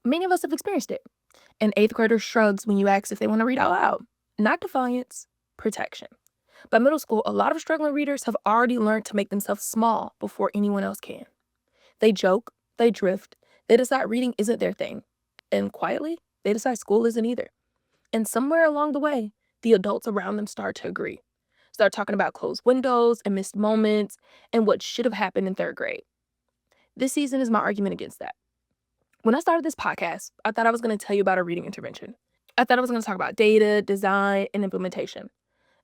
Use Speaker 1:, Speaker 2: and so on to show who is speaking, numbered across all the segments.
Speaker 1: Many of us have experienced it. An eighth grader shrugs when you ask if they want to read out loud. Not defiance, protection. By middle school, a lot of struggling readers have already learned to make themselves small before anyone else can. They joke, they drift, they decide reading isn't their thing. And quietly, they decide school isn't either. And somewhere along the way, the adults around them start to agree. Start talking about closed windows and missed moments and what should have happened in third grade. This season is my argument against that. When I started this podcast, I thought I was going to tell you about a reading intervention. I thought I was going to talk about data, design, and implementation,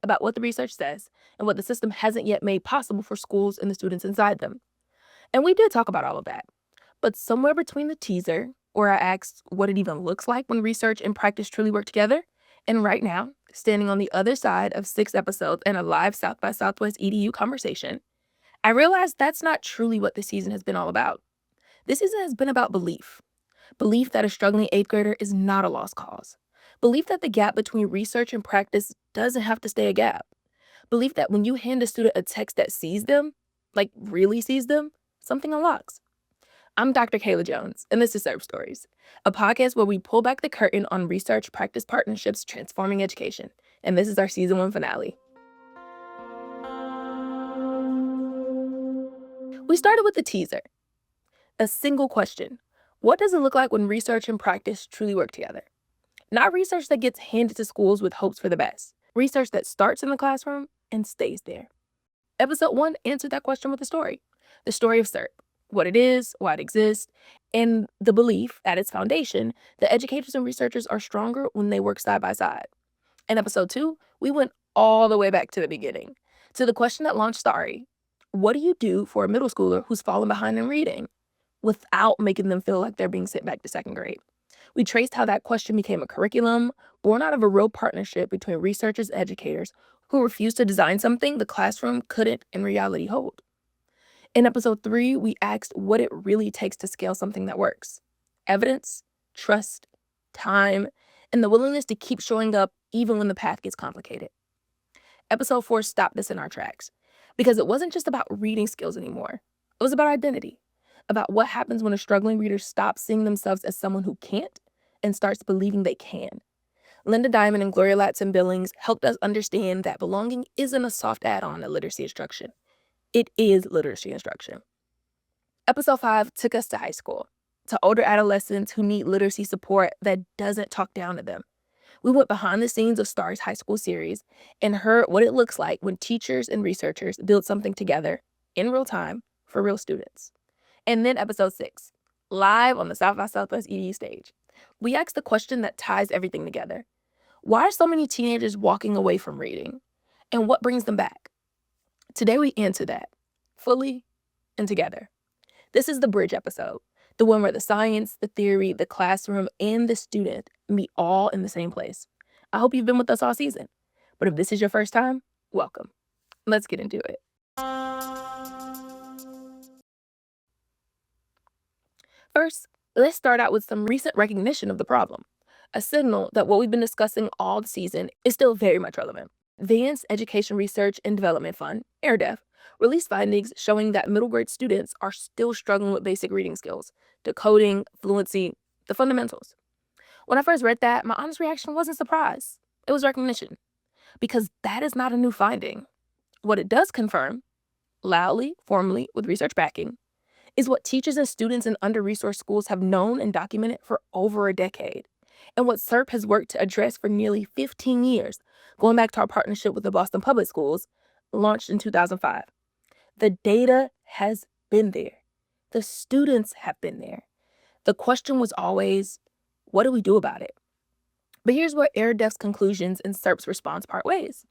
Speaker 1: about what the research says and what the system hasn't yet made possible for schools and the students inside them. And we did talk about all of that. But somewhere between the teaser, where I asked what it even looks like when research and practice truly work together, and right now, standing on the other side of 6 episodes and a live South by Southwest EDU conversation, I realized that's not truly what this season has been all about. This season has been about belief. Belief that a struggling 8th grader is not a lost cause. Belief that the gap between research and practice doesn't have to stay a gap. Belief that when you hand a student a text that sees them, like really sees them, something unlocks. I'm Dr. Kayla Jones, and this is Serve Stories, a podcast where we pull back the curtain on research-practice partnerships transforming education. And this is our Season 1 finale. We started with the teaser. A single question. What does it look like when research and practice truly work together? Not research that gets handed to schools with hopes for the best. Research that starts in the classroom and stays there. Episode 1 answered that question with a story. The story of SERP. What it is, why it exists, and the belief at its foundation that educators and researchers are stronger when they work side by side. In episode 2, we went all the way back to the beginning, to the question that launched Starry. What do you do for a middle schooler who's fallen behind in reading without making them feel like they're being sent back to second grade? We traced how that question became a curriculum born out of a real partnership between researchers and educators who refused to design something the classroom couldn't in reality hold. In episode 3, we asked what it really takes to scale something that works. Evidence, trust, time, and the willingness to keep showing up even when the path gets complicated. Episode 4 stopped us in our tracks because it wasn't just about reading skills anymore. It was about identity, about what happens when a struggling reader stops seeing themselves as someone who can't and starts believing they can. Linda Diamond and Gloria Latson-Billings helped us understand that belonging isn't a soft add-on to literacy instruction. It is literacy instruction. Episode 5 took us to high school, to older adolescents who need literacy support that doesn't talk down to them. We went behind the scenes of Star's high school series and heard what it looks like when teachers and researchers build something together in real time for real students. And then episode 6, live on the South by Southwest EDU stage. We asked the question that ties everything together. Why are so many teenagers walking away from reading? And what brings them back? Today we answer that, fully and together. This is the bridge episode, the one where the science, the theory, the classroom, and the student meet all in the same place. I hope you've been with us all season. But if this is your first time, welcome. Let's get into it. First, let's start out with some recent recognition of the problem, a signal that what we've been discussing all the season is still very much relevant. Advanced Education Research and Development Fund, AIRDEF, released findings showing that middle grade students are still struggling with basic reading skills, decoding, fluency, the fundamentals. When I first read that, my honest reaction wasn't surprise. It was recognition, because that is not a new finding. What it does confirm, loudly, formally, with research backing, is what teachers and students in under-resourced schools have known and documented for over a decade, and what SERP has worked to address for nearly 15 years, going back to our partnership with the Boston Public Schools, launched in 2005. The data has been there. The students have been there. The question was always, what do we do about it? But here's where AIRDEF's conclusions and SERP's response part ways.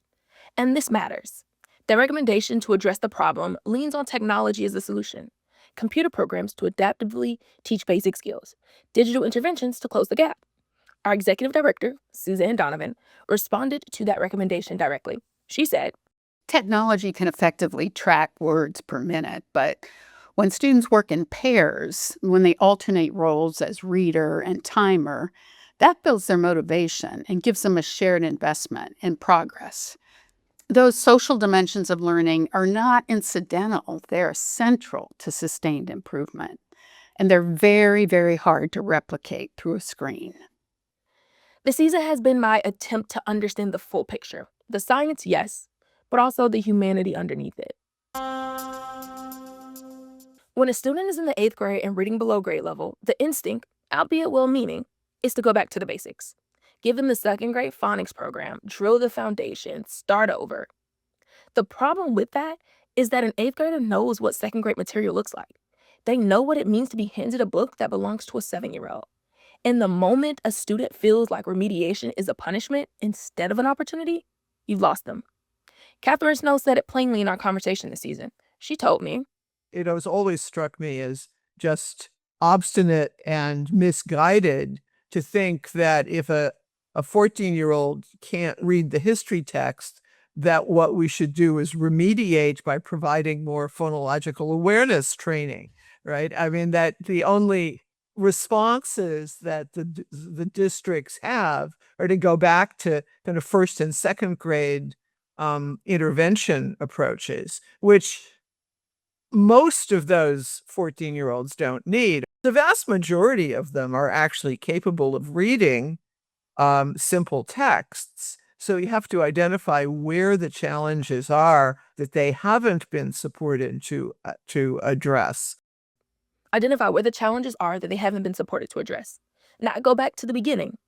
Speaker 1: And this matters. Their recommendation to address the problem leans on technology as the solution. Computer programs to adaptively teach basic skills, digital interventions to close the gap. Our executive director, Suzanne Donovan, responded to that recommendation directly. She said,
Speaker 2: technology can effectively track words per minute, but when students work in pairs, when they alternate roles as reader and timer, that builds their motivation and gives them a shared investment in progress. Those social dimensions of learning are not incidental. They're central to sustained improvement. and they're very, very hard to replicate through a screen.
Speaker 1: The season has been my attempt to understand the full picture. The science, yes, but also the humanity underneath it. When a student is in the 8th grade and reading below grade level, the instinct, albeit well meaning, is to go back to the basics. Give them the 2nd grade phonics program, drill the foundation, start over. The problem with that is that an 8th grader knows what 2nd grade material looks like. They know what it means to be handed a book that belongs to a 7-year-old. And the moment a student feels like remediation is a punishment instead of an opportunity, you've lost them. Catherine Snow said it plainly in our conversation this season. She told me,
Speaker 3: It has always struck me as just obstinate and misguided to think that if a 14-year-old can't read the history text, that what we should do is remediate by providing more phonological awareness training, right? I mean, that the only responses that the districts have are to go back to kind of 1st and 2nd grade intervention approaches, which most of those 14-year-olds don't need. The vast majority of them are actually capable of reading simple texts. So you have to identify where the challenges are that they haven't been supported to address.
Speaker 1: identify where the challenges are that they haven't been supported to address. Not go back to the beginning,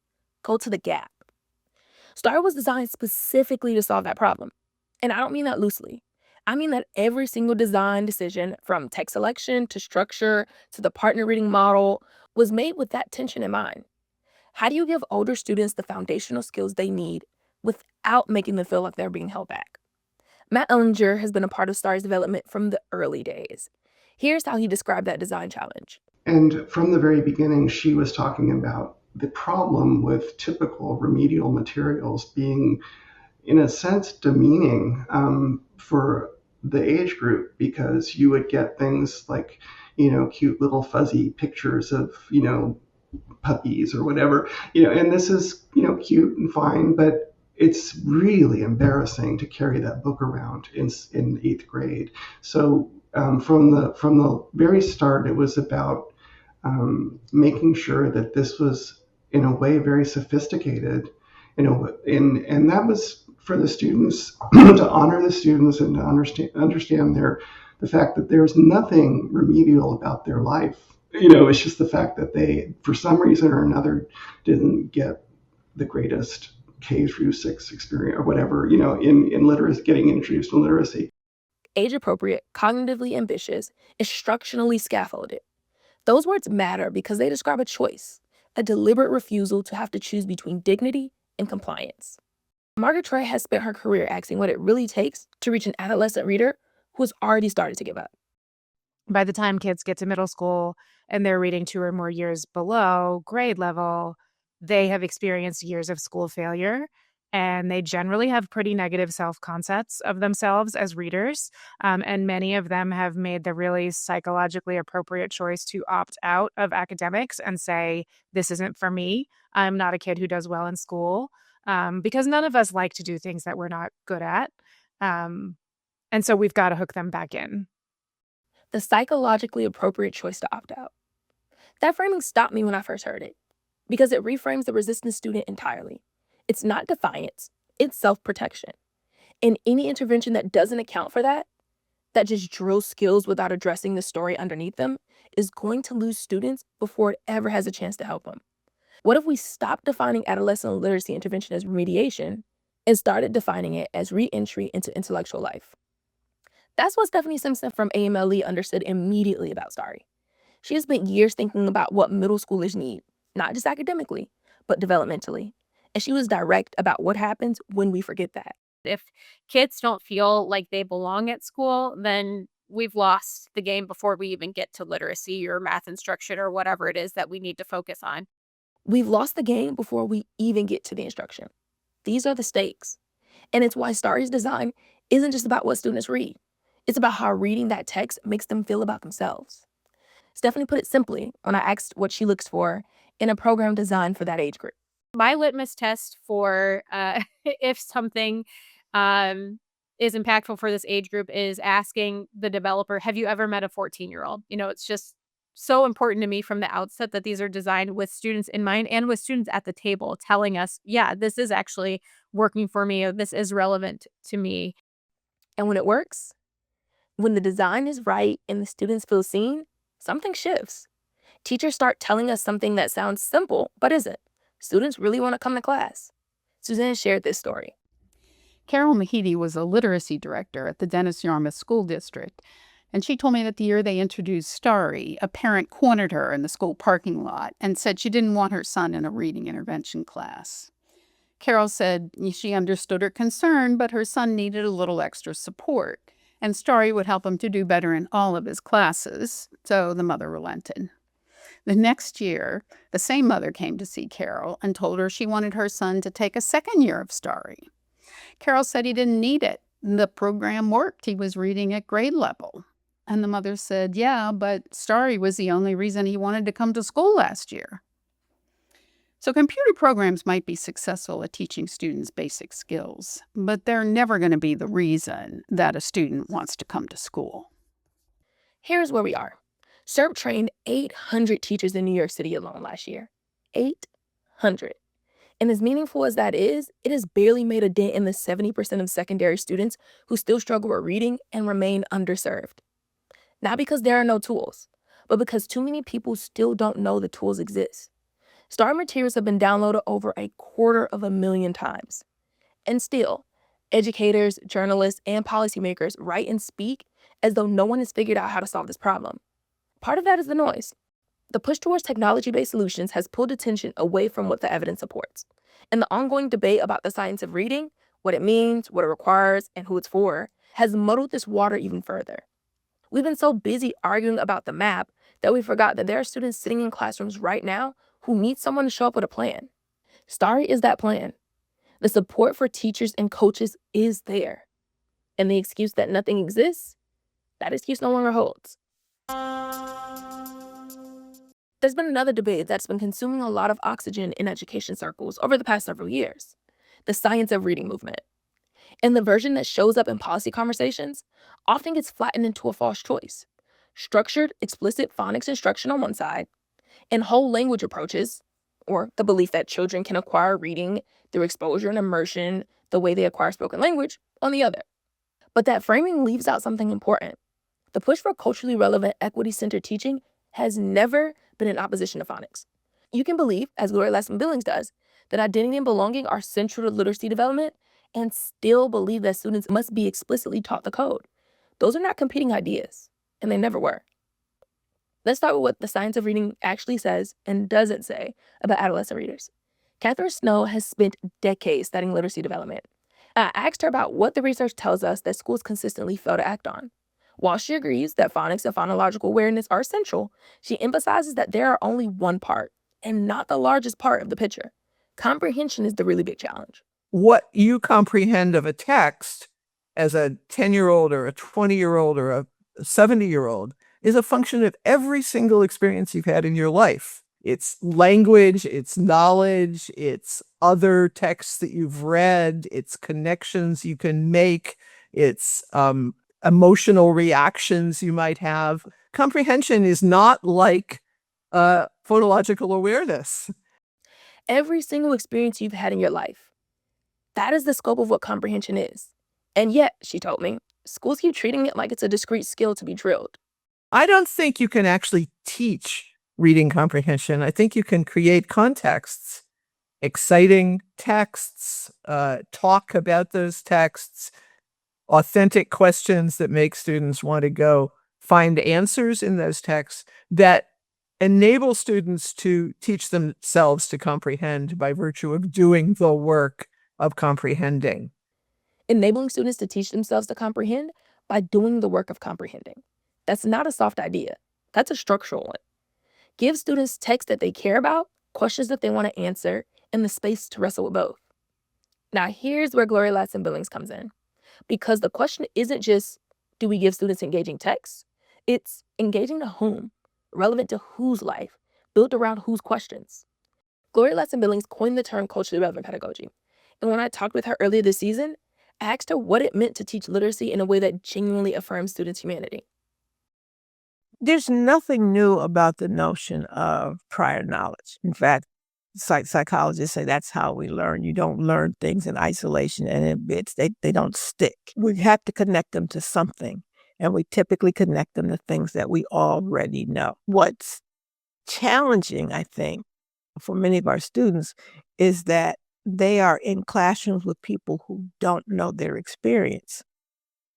Speaker 1: go to the gap. STAR was designed specifically to solve that problem. And I don't mean that loosely. I mean that every single design decision, from text selection to structure to the partner reading model, was made with that tension in mind. How do you give older students the foundational skills they need without making them feel like they're being held back? Matt Ellinger has been a part of STAR's development from the early days. Here's how he described that design challenge.
Speaker 4: And from the very beginning, she was talking about the problem with typical remedial materials being, in a sense, demeaning for the age group, because you would get things like, cute little fuzzy pictures of, puppies or whatever, and this is, cute and fine, but it's really embarrassing to carry that book around in 8th grade. So from the very start, it was about making sure that this was, in a way, very sophisticated, and that was for the students to honor the students and to understand the fact that there's nothing remedial about their life. It's just the fact that they, for some reason or another, didn't get the greatest K through 6 experience or whatever, in literacy, getting introduced to literacy.
Speaker 1: Age appropriate, cognitively ambitious, instructionally scaffolded. Those words matter because they describe a choice, a deliberate refusal to have to choose between dignity and compliance. Margaret Trey has spent her career asking what it really takes to reach an adolescent reader who has already started to give up.
Speaker 5: By the time kids get to middle school and they're reading 2 or more years below grade level, they have experienced years of school failure, and they generally have pretty negative self-concepts of themselves as readers, and many of them have made the really psychologically appropriate choice to opt out of academics and say, "This isn't for me. I'm not a kid who does well in school," because none of us like to do things that we're not good at, and so we've gotta hook them back in.
Speaker 1: The psychologically appropriate choice to opt out. That framing stopped me when I first heard it because it reframes the resistant student entirely. It's not defiance, it's self protection. And any intervention that doesn't account for that, that just drills skills without addressing the story underneath them, is going to lose students before it ever has a chance to help them. What if we stopped defining adolescent literacy intervention as remediation and started defining it as re entry into intellectual life? That's what Stephanie Simpson from AMLE understood immediately about STARI. She has spent years thinking about what middle schoolers need, not just academically, but developmentally. And she was direct about what happens when we forget that.
Speaker 6: If kids don't feel like they belong at school, then we've lost the game before we even get to literacy or math instruction or whatever it is that we need to focus on.
Speaker 1: We've lost the game before we even get to the instruction. These are the stakes. And it's why STARI's design isn't just about what students read. It's about how reading that text makes them feel about themselves. Stephanie put it simply when I asked what she looks for in a program designed for that age group.
Speaker 6: My litmus test for if something is impactful for this age group is asking the developer, have you ever met a 14-year-old? It's just so important to me from the outset that these are designed with students in mind and with students at the table telling us, yeah, this is actually working for me, or this is relevant to me.
Speaker 1: And when it works, when the design is right and the students feel seen, something shifts. Teachers start telling us something that sounds simple, but isn't. Students really want to come to class. Suzanne shared this story.
Speaker 2: Carol Mahidi was a literacy director at the Dennis Yarmouth School District, and she told me that the year they introduced Starry, a parent cornered her in the school parking lot and said she didn't want her son in a reading intervention class. Carol said she understood her concern, but her son needed a little extra support, and Starry would help him to do better in all of his classes, so the mother relented. The next year, the same mother came to see Carol and told her she wanted her son to take a second year of Starry. Carol said he didn't need it. The program worked. He was reading at grade level. And the mother said, yeah, but Starry was the only reason he wanted to come to school last year. So computer programs might be successful at teaching students basic skills, but they're never going to be the reason that a student wants to come to school.
Speaker 1: Here's where we are. SERP trained 800 teachers in New York City alone last year. 800. And as meaningful as that is, it has barely made a dent in the 70% of secondary students who still struggle with reading and remain underserved. Not because there are no tools, but because too many people still don't know the tools exist. STAR materials have been downloaded over 250,000 times. And still, educators, journalists, and policymakers write and speak as though no one has figured out how to solve this problem. Part of that is the noise. The push towards technology-based solutions has pulled attention away from what the evidence supports. And the ongoing debate about the science of reading, what it means, what it requires, and who it's for, has muddled this water even further. We've been so busy arguing about the map that we forgot that there are students sitting in classrooms right now who need someone to show up with a plan. Starry is that plan. The support for teachers and coaches is there. And the excuse that nothing exists, that excuse no longer holds. There's been another debate that's been consuming a lot of oxygen in education circles over the past several years: the science of reading movement. And the version that shows up in policy conversations often gets flattened into a false choice: structured, explicit phonics instruction on one side, and whole language approaches, or the belief that children can acquire reading through exposure and immersion the way they acquire spoken language, on the other. But that framing leaves out something important. The push for culturally relevant, equity-centered teaching has never been in opposition to phonics. You can believe, as Gloria Lasson-Billings does, that identity and belonging are central to literacy development and still believe that students must be explicitly taught the code. Those are not competing ideas, and they never were. Let's start with what the science of reading actually says and doesn't say about adolescent readers. Catherine Snow has spent decades studying literacy development. I asked her about what the research tells us that schools consistently fail to act on. While she agrees that phonics and phonological awareness are essential, she emphasizes that they are only one part and not the largest part of the picture. Comprehension is the really big challenge.
Speaker 3: What you comprehend of a text as a 10-year-old or a 20-year-old or a 70-year-old is a function of every single experience you've had in your life. It's language, it's knowledge, it's other texts that you've read, it's connections you can make, it's emotional reactions you might have. Comprehension is not like phonological awareness.
Speaker 1: Every single experience you've had in your life. That is the scope of what comprehension is. And yet, she told me, schools keep treating it like it's a discrete skill to be drilled.
Speaker 3: I don't think you can actually teach reading comprehension. I think you can create contexts, exciting texts, talk about those texts, authentic questions that make students want to go find answers in those texts that enable students to teach themselves to comprehend by virtue of doing the work of comprehending.
Speaker 1: Enabling students to teach themselves to comprehend by doing the work of comprehending. That's not a soft idea. That's a structural one. Give students texts that they care about, questions that they want to answer, and the space to wrestle with both. Now, here's where Gloria Ladson-Billings comes in. Because the question isn't just, do we give students engaging texts? It's engaging to whom, relevant to whose life, built around whose questions. Gloria Ladson-Billings coined the term culturally relevant pedagogy. And when I talked with her earlier this season, I asked her what it meant to teach literacy in a way that genuinely affirms students' humanity.
Speaker 3: There's nothing new about the notion of prior knowledge. In fact, psychologists say that's how we learn. You don't learn things in isolation and in bits. They don't stick. We have to connect them to something. And we typically connect them to things that we already know. What's challenging, I think, for many of our students is that they are in classrooms with people who don't know their experience.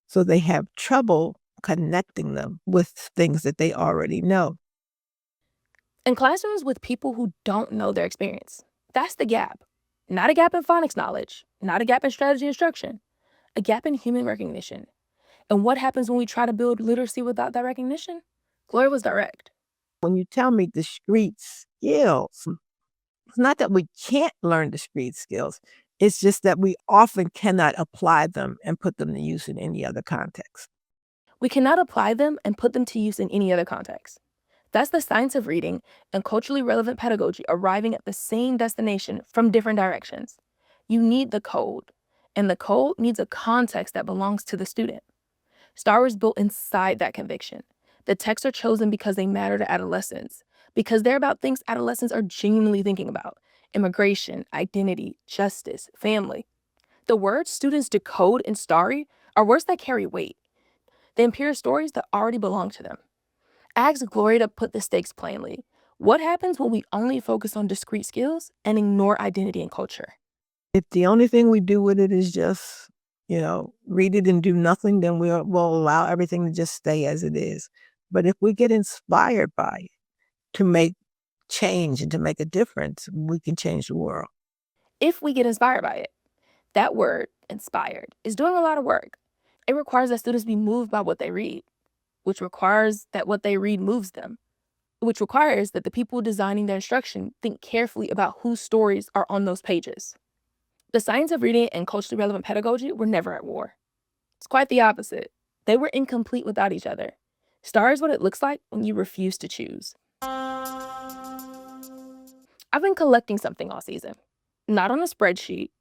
Speaker 3: So they have trouble connecting them with things that they already know.
Speaker 1: In classrooms with people who don't know their experience, that's the gap. Not a gap in phonics knowledge, not a gap in strategy instruction, a gap in human recognition. And what happens when we try to build literacy without that recognition? Gloria was direct.
Speaker 3: When you tell me discrete skills, it's not that we can't learn discrete skills. It's just that we often cannot apply them and put them to use in any other context.
Speaker 1: We cannot apply them and put them to use in any other context. That's the science of reading and culturally relevant pedagogy arriving at the same destination from different directions. You need the code, and the code needs a context that belongs to the student. Star was built inside that conviction. The texts are chosen because they matter to adolescents, because they're about things adolescents are genuinely thinking about: immigration, identity, justice, family. The words students decode in Starry are words that carry weight. They appear stories that already belong to them. Ask Gloria to put the stakes plainly. What happens when we only focus on discrete skills and ignore identity and culture?
Speaker 3: If the only thing we do with it is just, read it and do nothing, then we'll allow everything to just stay as it is. But if we get inspired by it to make change and to make a difference, we can change the world.
Speaker 1: If we get inspired by it, that word, inspired, is doing a lot of work. It requires that students be moved by what they read, which requires that what they read moves them, which requires that the people designing their instruction think carefully about whose stories are on those pages. The science of reading and culturally relevant pedagogy were never at war. It's quite the opposite. They were incomplete without each other. Star is what it looks like when you refuse to choose. I've been collecting something all season. Not on a spreadsheet,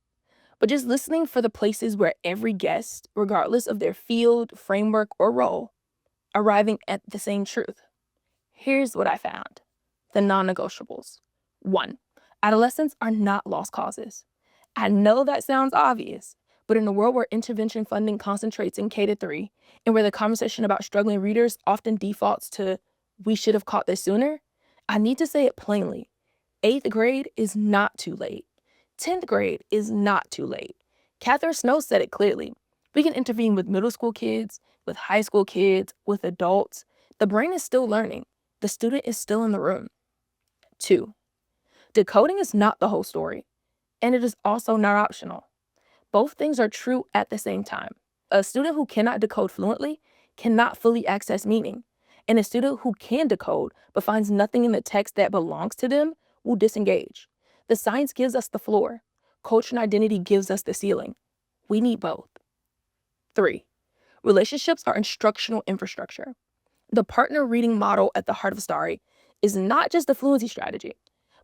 Speaker 1: but just listening for the places where every guest, regardless of their field, framework, or role, arriving at the same truth. Here's what I found: the non-negotiables. 1. Adolescents are not lost causes. I know that sounds obvious, but in a world where intervention funding concentrates in K-3, and where the conversation about struggling readers often defaults to, we should have caught this sooner, I need to say it plainly. 8th grade is not too late. 10th grade is not too late. Catherine Snow said it clearly. We can intervene with middle school kids, with high school kids, with adults. The brain is still learning. The student is still in the room. 2. Decoding is not the whole story, and it is also not optional. Both things are true at the same time. A student who cannot decode fluently cannot fully access meaning, and a student who can decode but finds nothing in the text that belongs to them will disengage. The science gives us the floor. Culture and identity gives us the ceiling. We need both. 3. Relationships are instructional infrastructure. The partner reading model at the heart of Starry is not just a fluency strategy.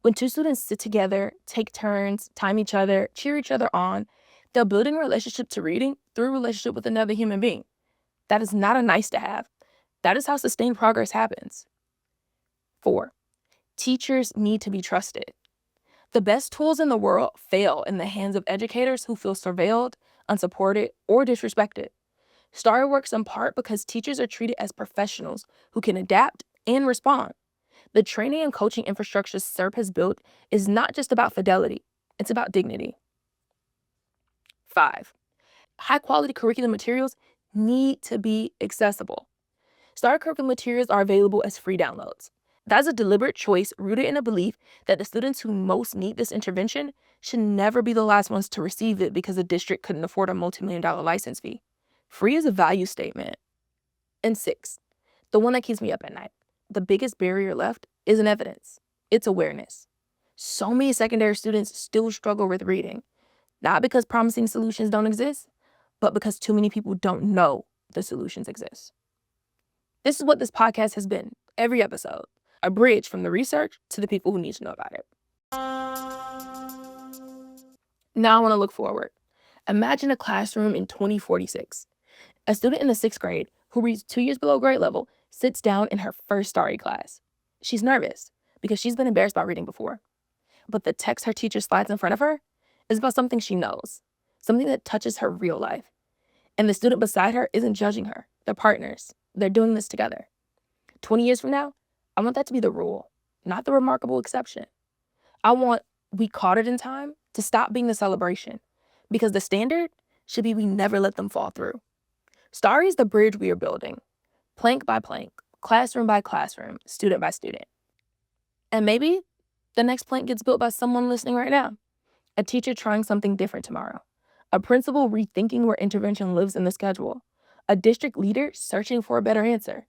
Speaker 1: When two students sit together, take turns, time each other, cheer each other on, they're building a relationship to reading through a relationship with another human being. That is not a nice to have. That is how sustained progress happens. 4. Teachers need to be trusted. The best tools in the world fail in the hands of educators who feel surveilled, unsupported, or disrespected. Starry works in part because teachers are treated as professionals who can adapt and respond. The training and coaching infrastructure SERP has built is not just about fidelity, it's about dignity. 5. High-quality curriculum materials need to be accessible. Starry curriculum materials are available as free downloads. That's a deliberate choice rooted in a belief that the students who most need this intervention should never be the last ones to receive it because the district couldn't afford a multi-million-dollar license fee. Free is a value statement. And 6, the one that keeps me up at night. The biggest barrier left isn't evidence, it's awareness. So many secondary students still struggle with reading, not because promising solutions don't exist, but because too many people don't know the solutions exist. This is what this podcast has been, every episode, a bridge from the research to the people who need to know about it. Now I want to look forward. Imagine a classroom in 2046. A student in the 6th grade who reads 2 years below grade level sits down in her first Starry class. She's nervous because she's been embarrassed by reading before. But the text her teacher slides in front of her is about something she knows, something that touches her real life. And the student beside her isn't judging her. They're partners. They're doing this together. 20 years from now, I want that to be the rule, not the remarkable exception. I want we caught it in time to stop being the celebration, because the standard should be we never let them fall through. Starry is the bridge we are building, plank by plank, classroom by classroom, student by student. And maybe the next plank gets built by someone listening right now, a teacher trying something different tomorrow, a principal rethinking where intervention lives in the schedule, a district leader searching for a better answer,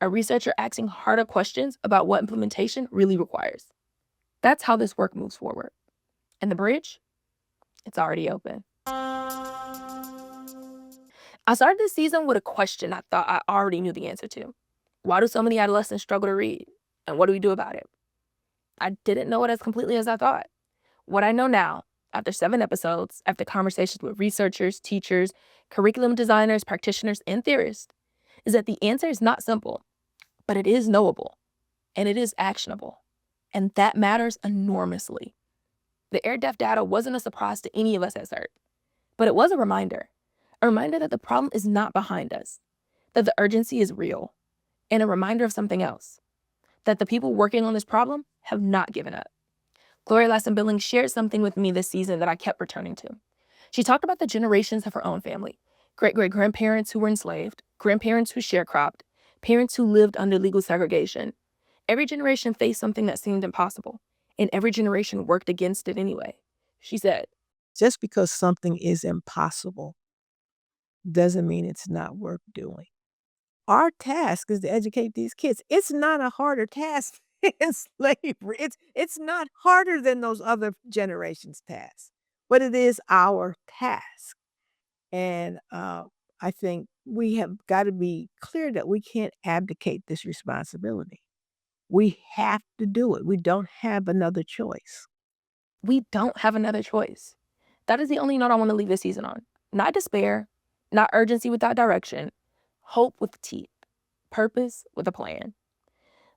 Speaker 1: a researcher asking harder questions about what implementation really requires. That's how this work moves forward. And the bridge? It's already open. I started this season with a question I thought I already knew the answer to. Why do so many adolescents struggle to read? And what do we do about it? I didn't know it as completely as I thought. What I know now, after 7 episodes, after conversations with researchers, teachers, curriculum designers, practitioners, and theorists, is that the answer is not simple, but it is knowable, and it is actionable. And that matters enormously. The AirDef data wasn't a surprise to any of us at CERT, but it was a reminder that the problem is not behind us, that the urgency is real, and a reminder of something else, that the people working on this problem have not given up. Gloria Lassen-Billings shared something with me this season that I kept returning to. She talked about the generations of her own family, great-great-grandparents who were enslaved, grandparents who sharecropped, parents who lived under legal segregation. Every generation faced something that seemed impossible, and every generation worked against it anyway. She said,
Speaker 7: just because something is impossible doesn't mean it's not worth doing. Our task is to educate these kids. It's not a harder task than slavery. It's not harder than those other generations' tasks, but it is our task. And I think we have got to be clear that we can't abdicate this responsibility. We have to do it. We don't have another choice.
Speaker 1: we don't have another choice. That is the only note I want to leave this season on. Not despair, not urgency without direction, hope with teeth, purpose with a plan.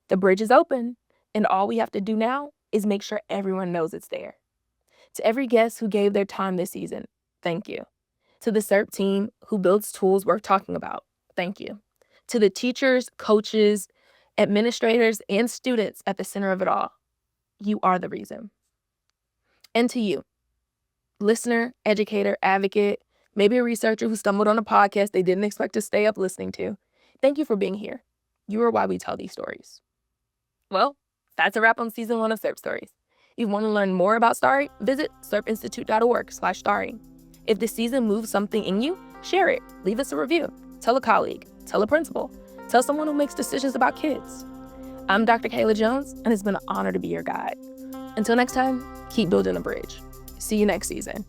Speaker 1: The bridge is open, and all we have to do now is make sure everyone knows it's there. To every guest who gave their time this season, thank you. To the CERP team who builds tools worth talking about, thank you. To the teachers, coaches, administrators, and students at the center of it all, you are the reason. And to you, listener, educator, advocate, maybe a researcher who stumbled on a podcast they didn't expect to stay up listening to, thank you for being here. You are why we tell these stories. Well, that's a wrap on season 1 of CERP Stories. If you want to learn more about Starry, visit serpinstitute.org/starry. If this season moves something in you, share it. Leave us a review. Tell a colleague. Tell a principal. Tell someone who makes decisions about kids. I'm Dr. Kayla Jones, and it's been an honor to be your guide. Until next time, keep building a bridge. See you next season.